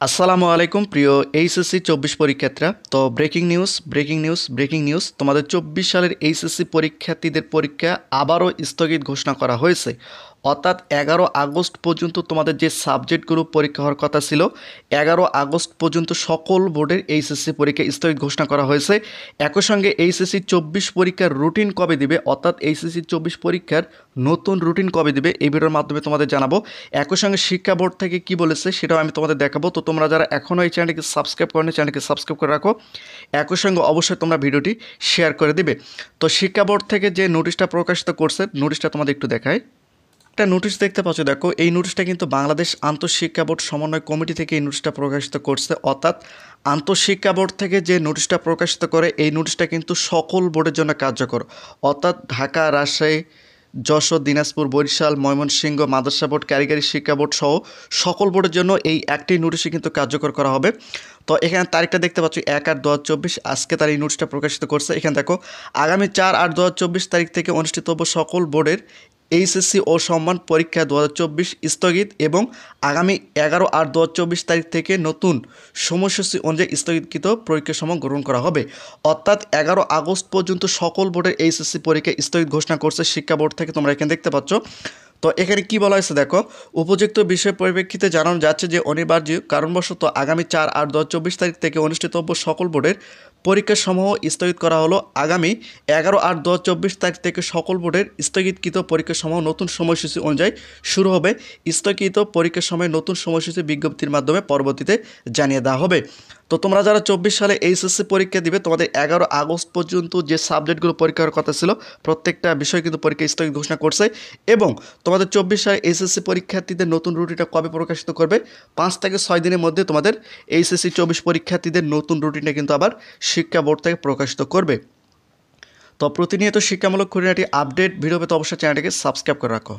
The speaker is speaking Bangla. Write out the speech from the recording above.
আসসালামু আলাইকুম প্রিয় এইচএসসি 24 পরীক্ষার্থীরা। তো ব্রেকিং নিউজ তোমাদের 24 সালের এইচএসসি পরীক্ষার্থীদের পরীক্ষা আবারও স্থগিত ঘোষণা করা হয়েছে। অর্থাৎ 11 আগস্ট পর্যন্ত তোমাদের যে সাবজেক্টগুলো পরীক্ষা হওয়ার কথা ছিল, 11 আগস্ট পর্যন্ত সকল বোর্ডের এইচএসসি পরীক্ষা স্থগিত ঘোষণা করা হয়েছে। একই সঙ্গে এইচএসসি 24 পরীক্ষার রুটিন কবে দিবে, অর্থাৎ এইচএসসি 24 পরীক্ষার নতুন রুটিন কবে দিবে এই ভিডিওর মাধ্যমে তোমাদের জানাবো। একই সঙ্গে শিক্ষা বোর্ড থেকে কি বলেছে সেটাও আমি তোমাদের দেখাবো। তো তোমরা যারা এখনও এই চ্যানেলটিকে সাবস্ক্রাইব করেনি, চ্যানেলকে সাবস্ক্রাইব করে রাখো। একই সঙ্গে অবশ্যই তোমরা ভিডিওটি শেয়ার করে দিবে। তো শিক্ষা বোর্ড থেকে যে নোটিশটা প্রকাশিত করছে, নোটিশটা তোমাদের একটু দেখায়। একটা নোটিশ দেখতে পাচ্ছ, দেখো এই নোটিশটা কিন্তু বাংলাদেশ আন্তঃশিক্ষা বোর্ড সমন্বয় কমিটি থেকে এই নোটিশটা প্রকাশিত করছে। অর্থাৎ আন্তঃশিক্ষা বোর্ড থেকে যে নোটিশটা প্রকাশিত করে এই নোটিশটা কিন্তু সকল বোর্ডের জন্য কার্যকর। অর্থাৎ ঢাকা, রাজশাহী, যশোর, দিনাজপুর, বরিশাল, ময়মনসিংহ মাদ্রাসা বোর্ড, কারিগরি শিক্ষা বোর্ড সহ সকল বোর্ডের জন্য এই একটি নোটিশই কিন্তু কার্যকর করা হবে। তো এখানে তারিখটা দেখতে পাচ্ছ 1/8/2024, আজকে তার এই নোটিশটা প্রকাশিত করছে। এখানে দেখো আগামী 4/8/2024 তারিখ থেকে অনুষ্ঠিতব্য সকল বোর্ডের এইচএসসি ও সম্মান পরীক্ষা 2024 স্থগিত এবং আগামী 11/8/2024 তারিখ থেকে নতুন সময়সূচি অনুযায়ী স্থগিতকৃত পরীক্ষার সময় গ্রহণ করা হবে। অর্থাৎ 11 আগস্ট পর্যন্ত সকল বোর্ডের এইচএসসি পরীক্ষা স্থগিত ঘোষণা করছে শিক্ষা বোর্ড থেকে, তোমরা এখানে দেখতে পাচ্ছ। তো এখানে কি বলা হয়েছে দেখো, উপযুক্ত বিষয় পরিপ্রেক্ষিতে জানানো যাচ্ছে যে অনিবার্য কারণবশত আগামী 4/8/2024 তারিখ থেকে অনুষ্ঠিতব্য সকল বোর্ডের পরীক্ষাসমূহ স্থগিত করা হলো। আগামী 11/8/2024 তারিখ থেকে সকল বোর্ডের স্থগিতকৃত পরীক্ষাসমূহ নতুন সময়সূচি অনুযায়ী শুরু হবে। স্থগিত পরীক্ষার সময় নতুন সময়সূচি বিজ্ঞপ্তির মাধ্যমে পরবর্তীতে জানিয়ে দেওয়া হবে। তো তোমরা যারা 24 সালে এইচএসসি পরীক্ষা দিবে, তোমাদের 11 আগস্ট পর্যন্ত যে সাবজেক্টগুলো পরীক্ষার কথা ছিল প্রত্যেকটা বিষয় কিন্তু পরীক্ষা স্থগিত ঘোষণা করছে। এবং তোমাদের 24 সালে এইচএসসি পরীক্ষার্থীদের নতুন রুটিনটা কবে প্রকাশিত করবে, 5 থেকে 6 দিনের মধ্যে তোমাদের এইচএসসি 24 পরীক্ষার্থীদের নতুন রুটিনটা কিন্তু আবার শিক্ষা বোর্ড থেকে প্রকাশিত করবে। তো প্রতিনিয়ত শিক্ষামূলক খুঁটিনাটি আপডেট ভিডিও পেতে অবশ্যই চ্যানেলটিকে সাবস্ক্রাইব করে রাখো।